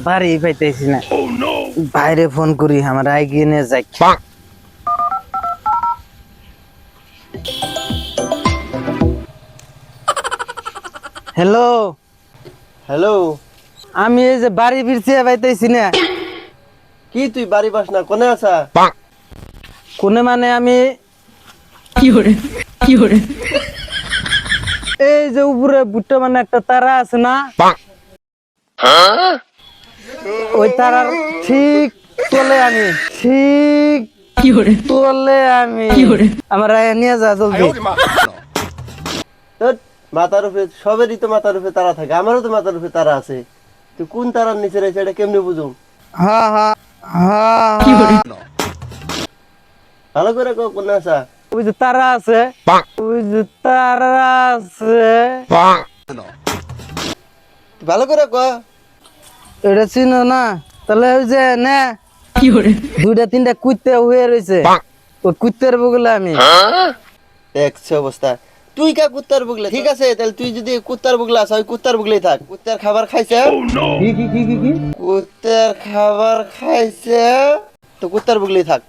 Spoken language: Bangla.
বাড়ি পাইতেছি না। বাইরে ফোন করি, আমার এগিয়ে নিয়ে যাই। হ্যালো হ্যালো, আমি এই যে বাড়ি ফিরছি পাইতেছি না। কি তুই বাড়ি পাস না? কোনে আসা? কোনে মানে আমি এই যে উপরে বুট্টা মানে একটা তারা আছে না, ওই তারার ঠিক তলে আমি, ঠিক তলে আমি। আমার নিয়ে যা জলদি। তোর মাথার উপরে সবেরই তো মাথার উপরে তারা থাকে, আমারও তো মাথার উপরে তারা আছে। তুই কোন তারার নিচে রয়েছে এটা কেমনে বুঝুম? হ্যাঁ হ্যাঁ হ্যাঁ, ভালো করে কও কোনে আসা? ওই যে তারা আছে, ওই যে তারা আছে, ভালো করে ক। এটা চিনো না? তাহলে ওই যে না, দুইটা তিনটা কুত্তে হয়ে রয়েছে, ওই কুত্তের বগলে আমি। দেখছে অবস্থা। তুই কা কুত্তার বুগলে? ঠিক আছে, তাহলে তুই যদি কুত্তার বুগলে আসা, ওই কুত্তার বুগলেই থাক। কুত্তার খাবার খাইছে? কি কি কি কি কি? কুত্তার খাবার খাইছে তো কুত্তার বুগলেই থাক।